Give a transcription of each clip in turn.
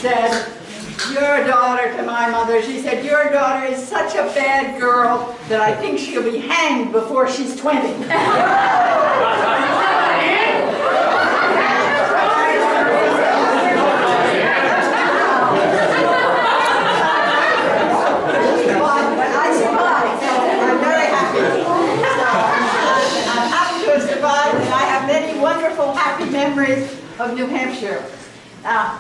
said, your daughter, to my mother, she said, your daughter is such a bad girl that I think she'll be hanged before she's 20. Wonderful, happy memories of New Hampshire.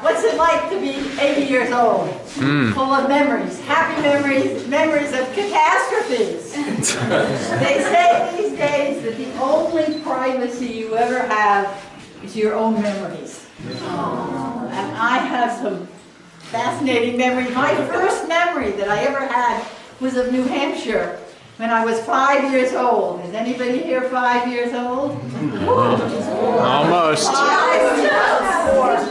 What's it like to be 80 years old? Full of memories, happy memories, memories of catastrophes. They say these days that the only privacy you ever have is your own memories. And I have some fascinating memories. My first memory that I ever had was of New Hampshire. When I was 5 years old. Is anybody here 5 years old? Almost. I was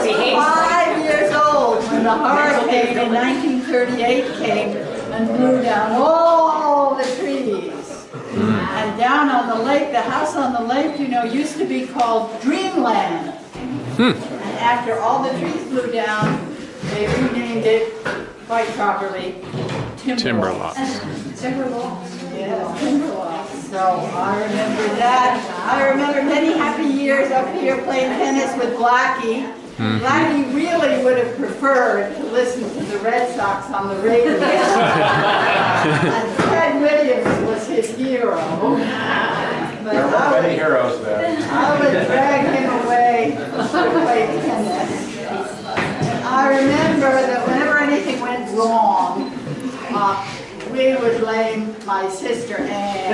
5 years old when the hurricane in 1938 came and blew down all the trees. And down on the lake, the house on the lake, you know, used to be called Dreamland. And after all the trees blew down, they renamed it quite properly Timberlocks. Timberlocks. Yeah, Timberlocks. So I remember that. I remember many happy years up here playing tennis with Blackie. Blackie really would have preferred to listen to the Red Sox on the radio. And Fred Williams was his hero. But there were many heroes then. I would drag him away to play tennis. I remember that whenever anything went wrong, we would blame my sister Anne.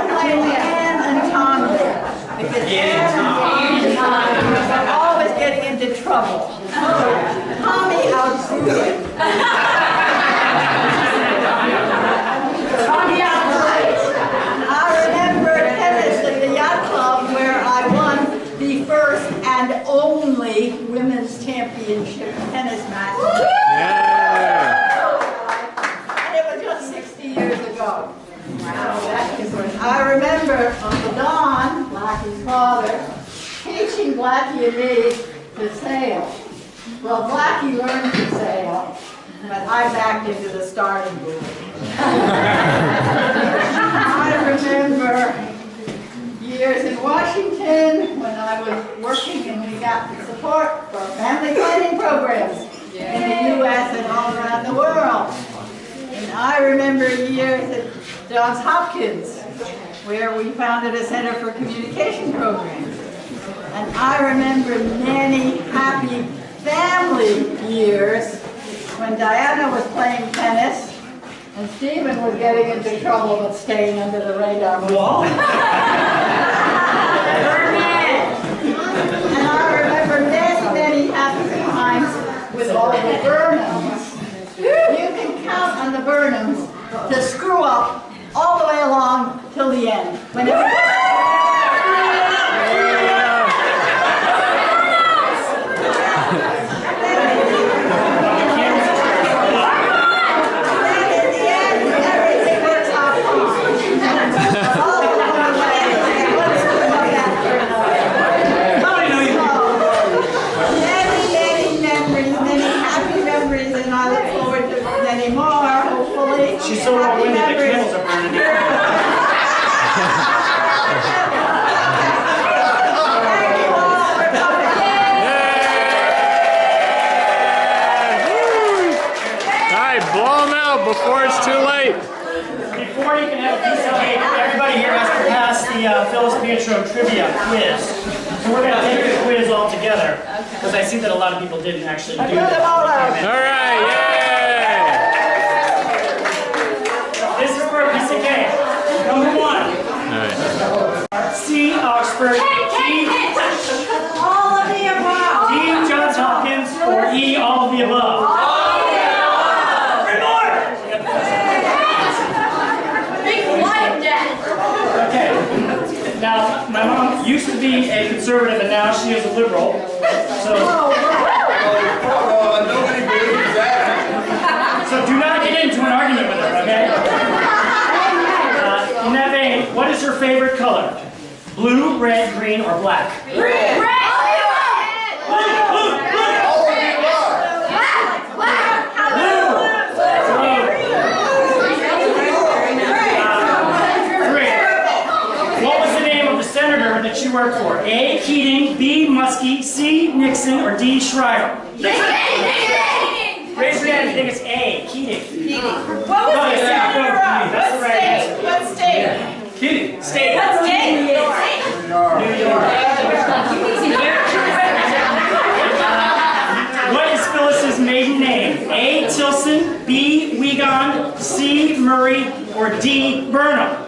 Blame Anne and Tommy. Because Anne and Tommy were always getting into trouble. Tommy outgrew it. First and only women's championship tennis match. And it was just 60 years ago. Wow. I remember Uncle Don, Blackie's father, teaching Blackie and me to sail. Well, Blackie learned to sail, but I backed into the starting booth. I remember years in Washington when I was working and we got support for family planning programs in the U.S. and all around the world. And I remember years at Johns Hopkins where we founded a Center for Communication Programs. And I remember many happy family years when Diana was playing tennis and Stephen was getting into trouble with staying under the radar wall. And I remember many, many happy times with all the Burnhams. You can count on the Burnhams to screw up all the way along till the end. Whenever she's so long-winded, the candles are burning. Alright, blow them out before it's too late. Before you can have a piece of cake, everybody here has to pass the Phyllis Pietro trivia quiz. So we're going to take the quiz all together, because I see that a lot of people didn't actually do that. Alright, yay! This is for a piece of cake. Number one. C. Oxford. all of the above. D. Johns Hopkins. Or E. All of the above. Okay. Now, my mom used to be a conservative, and now she is a liberal. So. Nobody believes that. So do not get into an argument with her, okay? favorite color? Blue, red, green, or black? Red. That you work for? A. Keating, B. Muskie, C. Nixon, or D. Schreiber? Raise your hand if you think it's A. Keating. What was the senator of? That's the right answer. What state? Keating. State. What state? New York. What is Phyllis's maiden name? A. Tilson, B. Wiegand, C. Murray, or D. Burnham?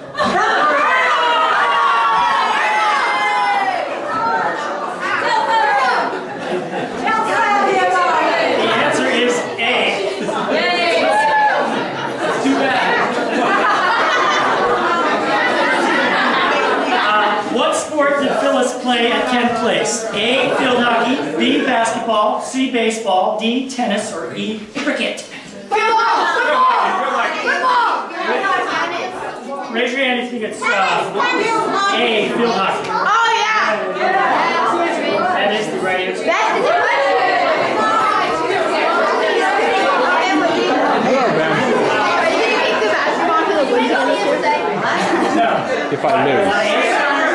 Play at 10th place? A. Field hockey, B. Basketball, C. Baseball, D. Tennis, or E. Cricket? Football! Raise your hand if you think it's A. Field hockey. Oh, yeah! That is the right answer. No. If I lose.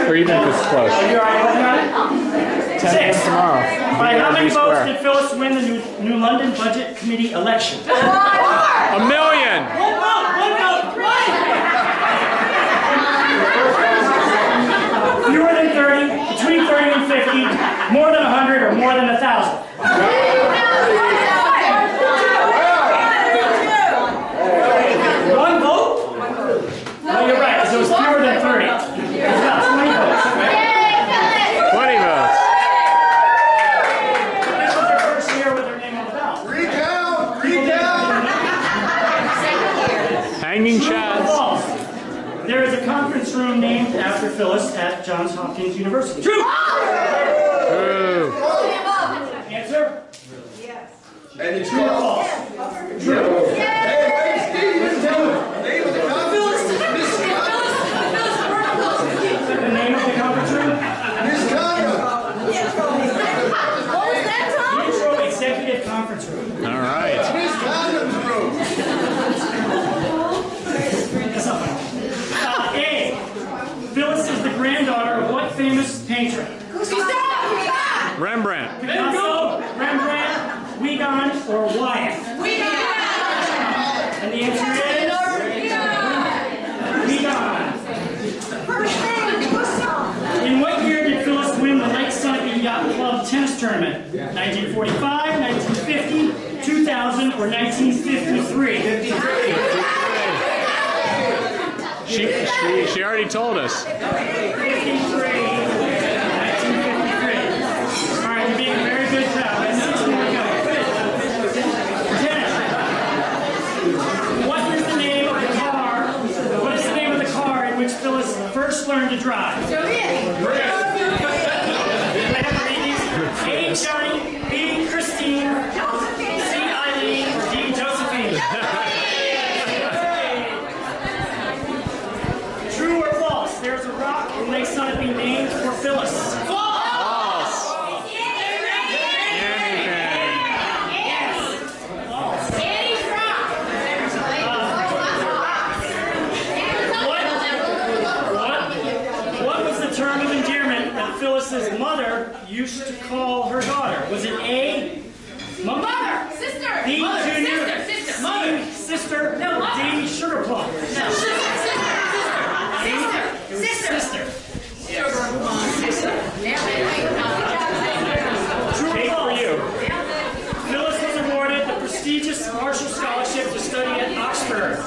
Or even if it's close. Are you already working on it? 10 6. tomorrow. By how many votes did Phyllis win the New London Budget Committee election? 1 million! One vote! Fewer than 30, between 30 and 50, more than 100, or more than 1,000? One vote? No, you're right, because it was fewer than 30. It's about 20 votes. 20 votes. This was their first year with their name on the ballot. Recount! Hanging chads. False. There is a conference room named after Phyllis at Johns Hopkins University. True! True. Answer? Yes. And it's True or false? True. Hey, wait, Steve, let's tell him. Name of the conference room. The name of the conference room? Misconduct. What was that, Tom? Intro Executive Conference Room. All right. Misconduct room. A. Phyllis is the granddaughter of what famous painter? Rembrandt. Picasso, Rembrandt, Wiegand, or Wyatt? And the answer is Wiegand. In what year did Phyllis win the Lake Sunapee Yacht Club tennis tournament? 1945, 1950, 2000, or 1953? She already told us. 1953. All right, you're being a very good crowd. That's 6 more to go. 10. What is the name of the car? What is the name of the car in which Phyllis first learned to drive? I have to read these. A. Johnny, B. Christine, C. Eileen, or D. Josephine. True or false? There's a rock in Lake Sunapee named for Phyllis. False. What was the term of endearment that Phyllis's mother used to call her daughter? Was it A, mother, Sister! B, Mother, junior, sister! C, Mother! sister, No, mother. D, sugar plum? No. Sister! Sister! Sister. True or Cake for false? you. Phyllis was awarded the prestigious Marshall Scholarship to study at Oxford.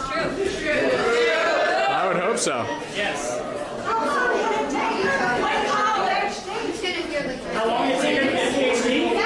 I would hope so. Yes. How long did it take? How long did it take her to get a PhD? I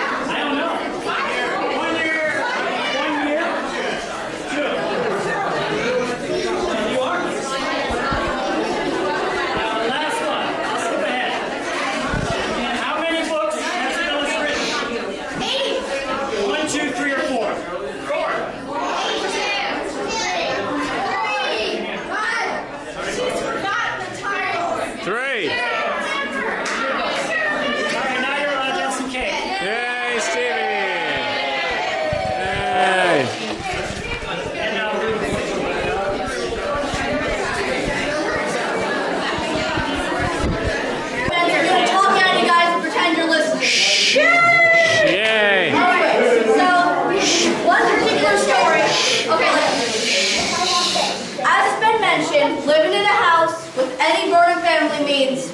And living in a house with any Burnham family means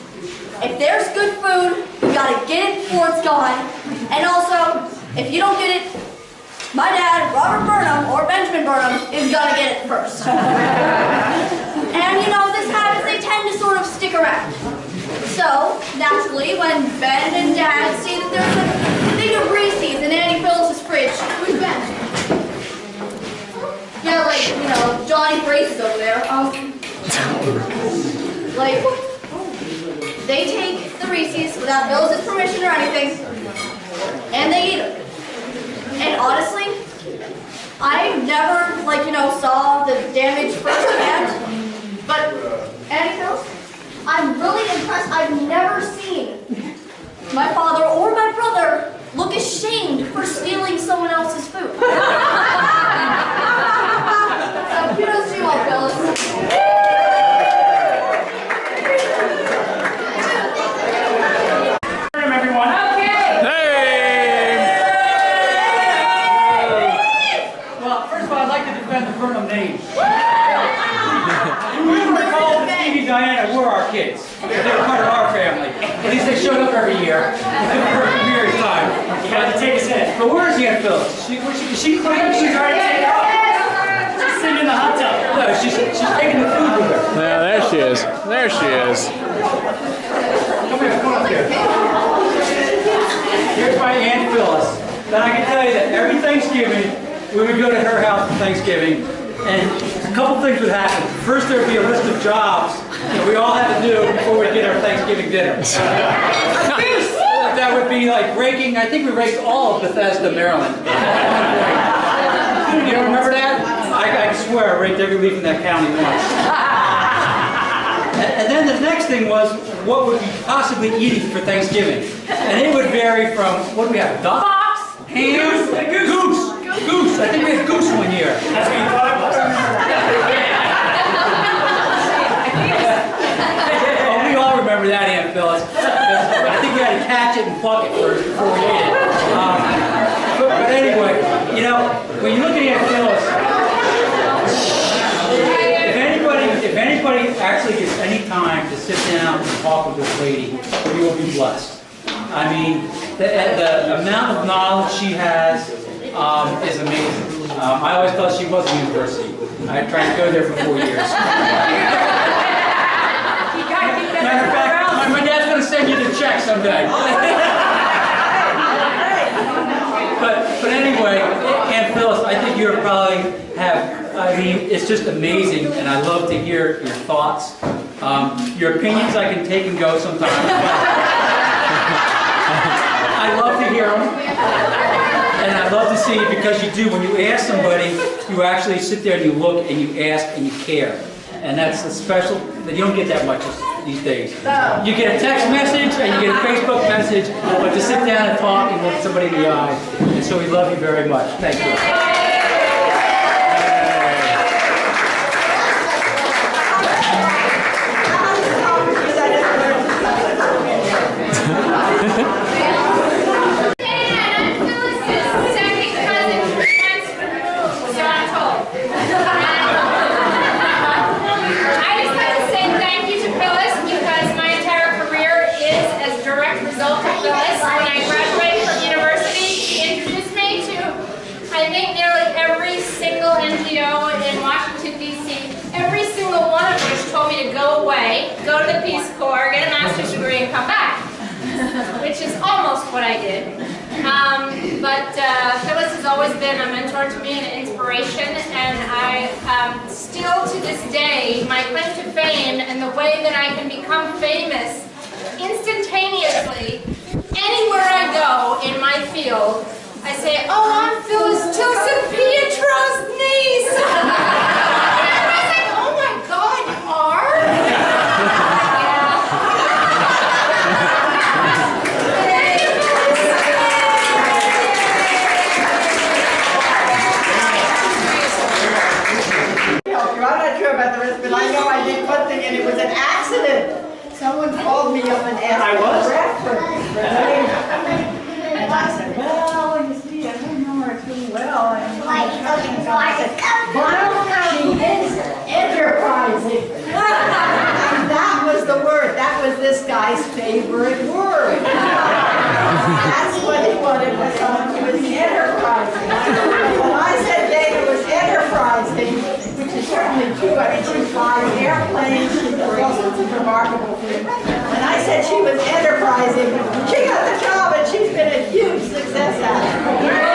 if there's good food, you gotta get it before it's gone. And also, if you don't get it, my dad, Robert Burnham, or Benjamin Burnham, is gonna get it first. And you know, these habits, they tend to sort of stick around. So, naturally, when Ben and Dad see that there's a thing of Reese's in Auntie Phyllis's fridge, who's Ben? Yeah, like, you know, Johnny Braces over there. Like, they take the Reese's without Phyllis's permission or anything, and they eat them. And honestly, I never, like, you know, saw the damage firsthand, but Auntie Phyllis, I'm really impressed. I've never seen my father or my brother look ashamed for stealing someone else's food. So kudos to you all, Phyllis. Everyone. Well, first of all, I'd like to defend the Burnham name. We were called Stevie and Diana were our kids. They were part of our family. At least they showed up every year. For a period of time. You had to take us in. But where's Aunt Phyllis? She's already taken off. She's sitting in the hot tub. No, she's taking the food with her. Yeah, there she is. There she is. Come here, come up here. Here's my Aunt Phyllis. Then I can tell you that every Thanksgiving, we would go to her house for Thanksgiving, and a couple things would happen. First, there would be a list of jobs that we all had to do before we get our Thanksgiving dinner. That would be like raking, I think we raked all of Bethesda, Maryland. You don't remember that? I swear I raked every leaf in that county once. And then the next thing was, what would we possibly eating for Thanksgiving? And it would vary from, what do we have, duck? Ham? Goose! Goose! I think we had goose one year. That's what you thought it was. Oh, we all remember that, Aunt Phyllis. I think we had to catch it and pluck it first before we ate it. But anyway, you know, when you look at Aunt Phyllis, if anybody actually gets any time to sit down and talk with this lady, you will be blessed. I mean, the amount of knowledge she has is amazing. I always thought she was a university. I tried to go there for 4 years. Matter of fact, my dad's going to send you the check someday. But anyway, Aunt Phyllis, I think you probably have, I mean, it's just amazing, and I love to hear your thoughts. Your opinions I can take and go sometimes. I love to hear them. And I love to see it because you do. When you ask somebody, you actually sit there and you look and you ask and you care. And that's a special, that you don't get that much these days. You get a text message and you get a Facebook message, but to sit down and talk and look somebody in the eye. And so we love you very much. Thank you. Go to the Peace Corps, get a master's degree, and come back, which is almost what I did. But Phyllis has always been a mentor to me and an inspiration, and I still to this day, my claim to fame and the way that I can become famous instantaneously anywhere I go in my field, I say, oh, I'm Phyllis Joseph Pietro's niece. Someone called me up and asked I was? for reference. And I said, well, you see, I don't know her too well. And I said, well, she is enterprising. too. I mean, she flies airplanes. She does all sorts of remarkable things. And I said she was enterprising. She got the job, and she's been a huge success at it.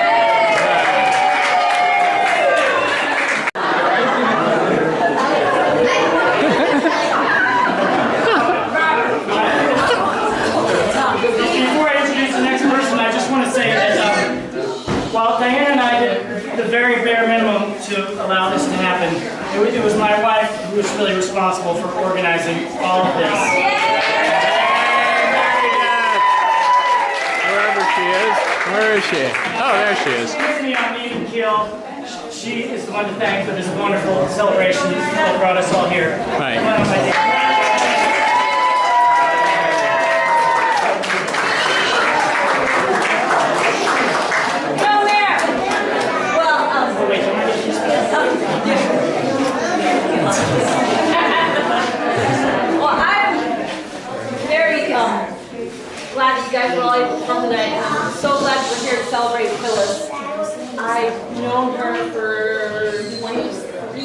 Before I introduce the next person, I just want to say that while Diana and I did the very bare minimum to allow this to happen, it was my wife who was really responsible for organizing all of this. Wherever she is. Where is she? Oh, there she is. She's with me on Meeting Kill. She is the one to thank for this wonderful celebration that brought us all here. Right. One of my Well, I'm very glad that you guys were all able to come today. I'm so glad we're here to celebrate Phyllis. I've known her for 23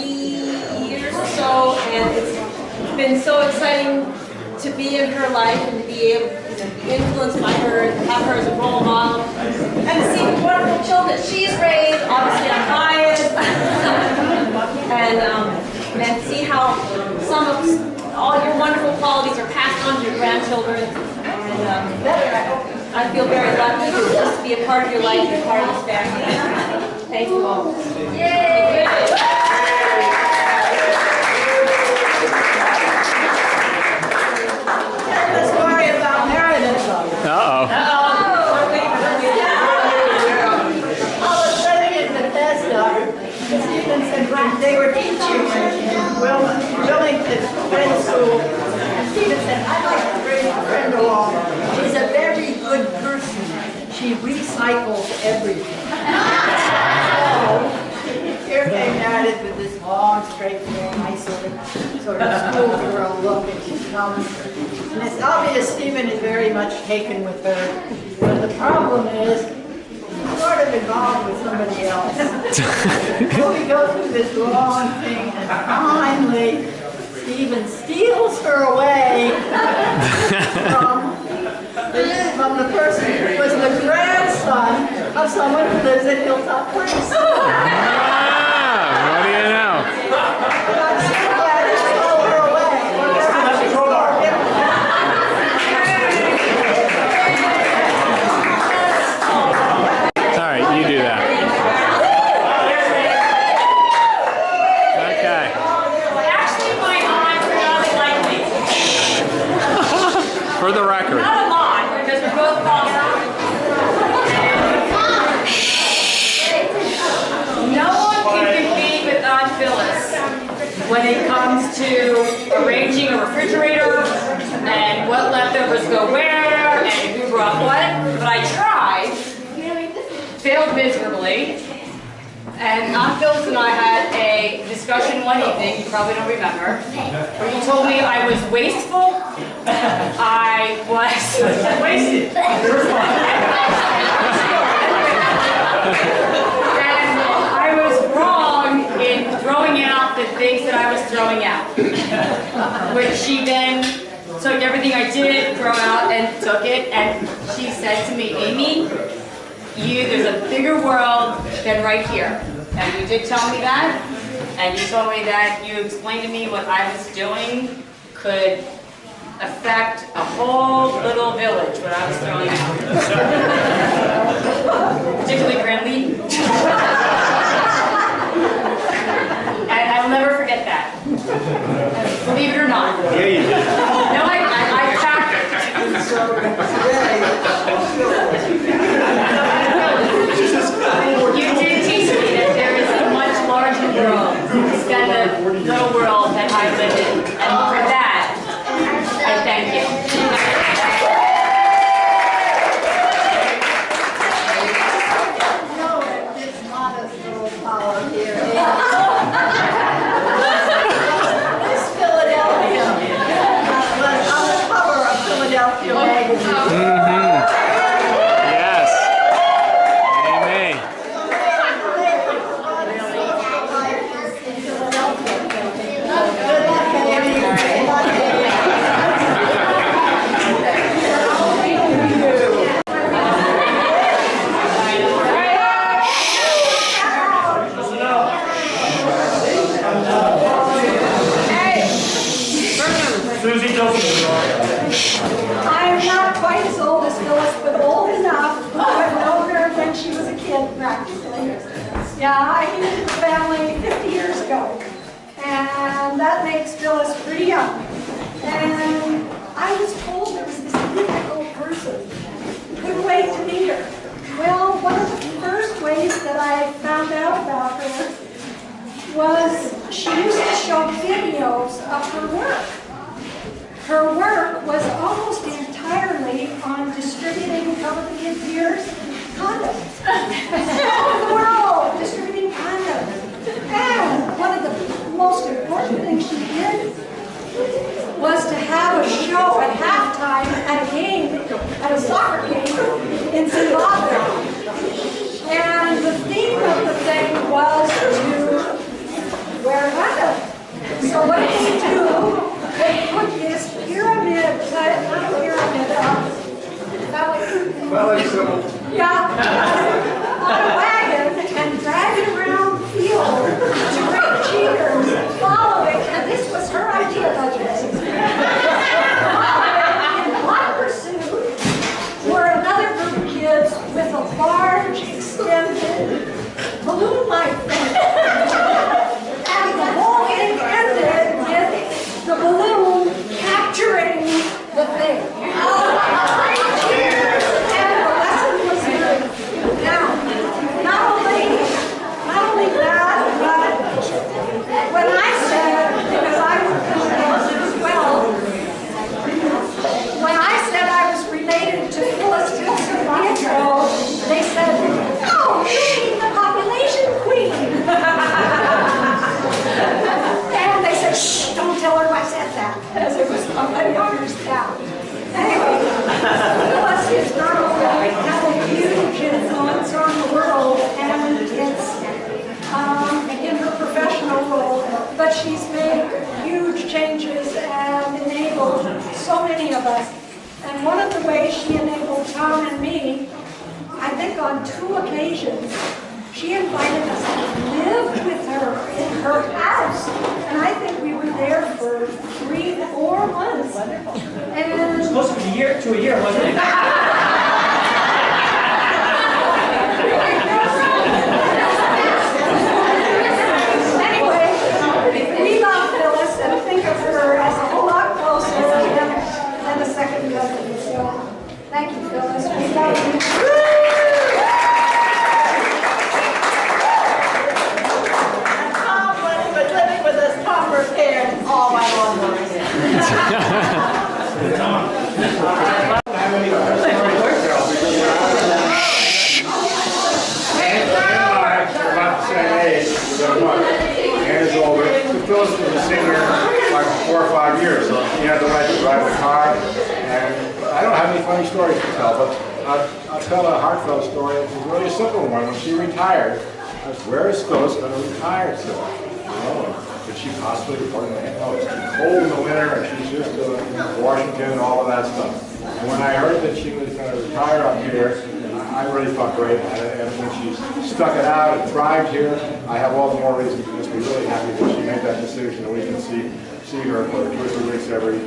years or so, and it's been so exciting to be in her life and to be able to be influenced by her and have her as a role model and to see the wonderful children that she's raised. Obviously, I'm biased. And see how some of all your wonderful qualities are passed on to your grandchildren. And I feel very lucky to just be a part of your life and part of this family. Thank you all. Yay! Tell the story about Meredith. Uh-oh. I was living in Bethesda. Stephen said they were teaching in Wellington Friends School. And Stephen said, I'd like to bring a friend along. She's a very good person. She recycles everything. So here came Meredith with this long, straight, very nice sort of schoolgirl look, and she comes. And it's obvious Stephen is very much taken with her. But the problem is, sort of involved with somebody else. So we go through this long thing, and finally, Stephen steals her away from the person who was the grandson of someone who lives in Hilltop Place. What do you know? I'm so glad he stole her away. Alright, you do that. Okay. Actually, my aunt really liked me. For the record. Not a lot, because we're both positive. No one can compete with Aunt Phyllis when it comes to arranging a refrigerator and what leftovers go where and who brought what. But I tried, failed miserably, and Aunt Phyllis and I had a discussion one evening, you probably don't remember, where you told me I was wasteful. I was wasted. And I was wrong in throwing out the things that I was throwing out. Which she then took everything I did throw out and took it, and she said to me, Amy, there's a bigger world than right here. And you did tell me that, and you told me that you explained to me what I was doing could affect a whole little village when I was throwing out. Particularly Grantley. And I will never forget that. Believe it or not. Yeah, you did. No, I packed it. You did teach me that there is a much larger world than the world that I live in. And for that, I thank you. This modest little power here. This Philadelphia was on the cover of Philadelphia magazine. Yes. Amy. kid practically. Yeah, I came into the family 50 years ago, and that makes Phyllis pretty young. And I was told there was this difficult person. Couldn't wait to meet her. Well, one of the first ways that I found out about her was she used to show videos of her work. Her work was almost entirely on distributing, how many kids here? Condoms. All over the world, distributing condoms. And one of the most important things she did was to have a show at halftime at a game, at a soccer game in Zimbabwe. And the theme of the thing was to wear condoms. So what did they do? They put this pyramid, not a pyramid, on a wagon and drag it around the field to bring cheaters following, and this was her idea of this. In hot pursuit were another group of kids with a large, extended balloon-like thing. And the whole thing ended with the balloon capturing the thing. And the lesson was learned. Now, not only that, but when I said, because I worked in the as well, when I said I was related to Phyllis Dixon, they said, "Oh, you mean the population queen?" And they said, "Shh, don't tell her I said that," as it was somebody on staff. Anyway, Phyllis is not only had a huge influence on the world, and it's in her professional role, but she's made huge changes and enabled so many of us. And one of the ways she enabled Tom and me, I think on 2 occasions, she invited us to live with her in her house. And I think we were there for 3 or 4 months. And It was supposed to be a year, wasn't it? anyway, we love Phyllis and think of her as a whole lot closer than a second cousin. So thank you, Phyllis. We love you. All my lawnmowers. Ann is older. Phyllis was a singer like 4 or 5 years, so she had the right to drive the car. And I don't have any funny stories to tell, but I'll tell a heartfelt story. It's really a simple one. When she retired, I was, where is Phyllis going to retire to? Could she possibly report in the oh, it's too cold in the winter, and she's used to Washington and all of that stuff. And when I heard that she was going to retire up here, I really felt great. And when she's stuck it out and thrived here, I have all the more reason to just be really happy that she made that decision, and we can see her for 2 or 3 weeks every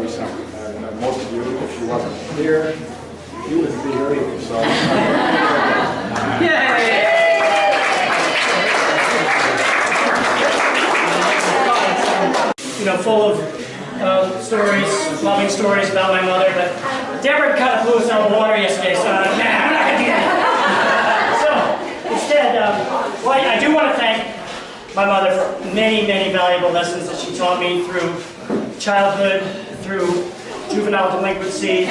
summer. And most of you, if she wasn't here, you wouldn't be here either. So. Yay! You know, full of stories, loving stories about my mother, but Deborah kind of blew us out of the water yesterday, so I'm not going to do that. So, instead, well, I do want to thank my mother for many, many valuable lessons that she taught me through childhood, through juvenile delinquency,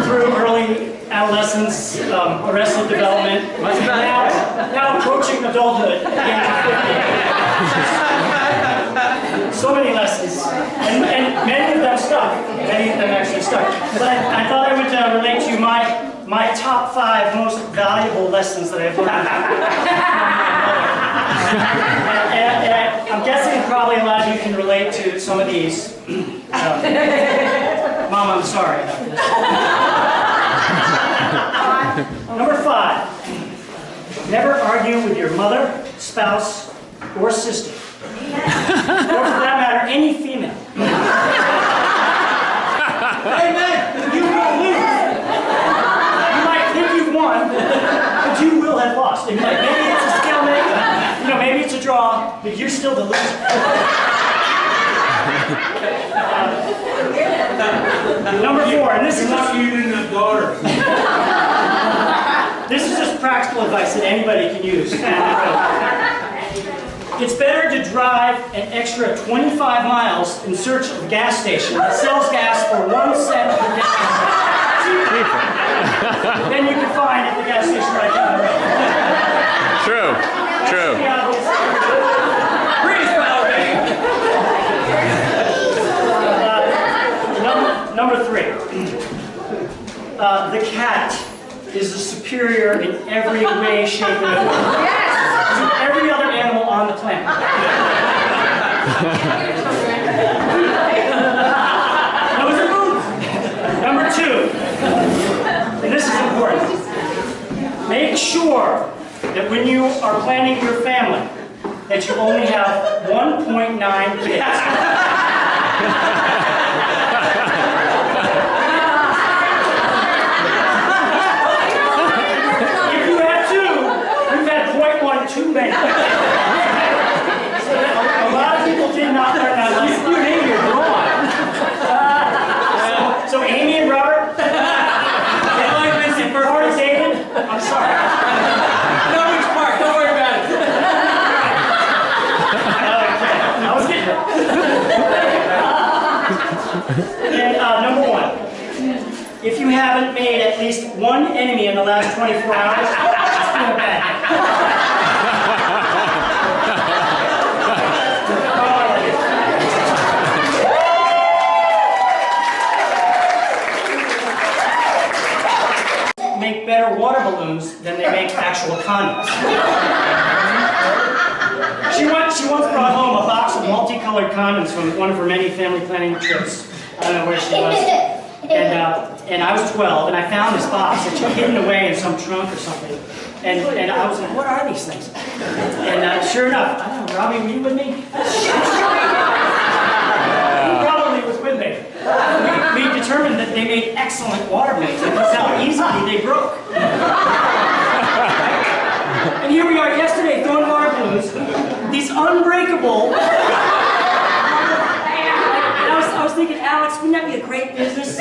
through early adolescence, arrested development, now approaching adulthood at the age of 50. So many lessons, and many of them stuck. Many of them actually stuck. But I thought I would relate to you my top 5 most valuable lessons that I've learned. and I'm guessing probably a lot of you can relate to some of these. Mom, I'm sorry about this. Number 5, never argue with your mother, spouse, or sister. Or for that matter, any female. Amen. You will lose. You might think you've won, draws. And like, maybe it's a stalemate, you know, maybe it's a draw, but you're still the loser. Number 4, and this is not you didn't have daughters. This is just practical advice that anybody can use. It's better to drive an extra 25 miles in search of a gas station that sells gas for 1 cent per gallon than you can find at the gas station right down the road. True. True. Number 3. The cat is superior in every way, shape, and form to every other animal on the planet. Those are moves. Number 2, and this is important. Make sure that when you are planning your family, that you only have 1.9 kids. Too many. So a lot of people did not learn that lesson. Your name, you're wrong. So Amy and Robert, Part of David, I'm sorry. No, which part? Don't worry about it. Okay, I was getting it. And number 1, if you haven't made at least one enemy in the last 24 hours, it's doing bad. Make better water balloons than they make actual condoms. She once brought home a box of multicolored condoms from one of her many family planning trips. I don't know where she was. And I was 12, and I found this box that she'd hidden away in some trunk or something. And I was like, what are these things? And sure enough, I don't know, Robbie, were you with me? He probably was with me. We determined that they made excellent water balloons because how easily they broke. And here we are yesterday throwing water balloons, these unbreakable. And I was thinking, Alex, wouldn't that be a great business?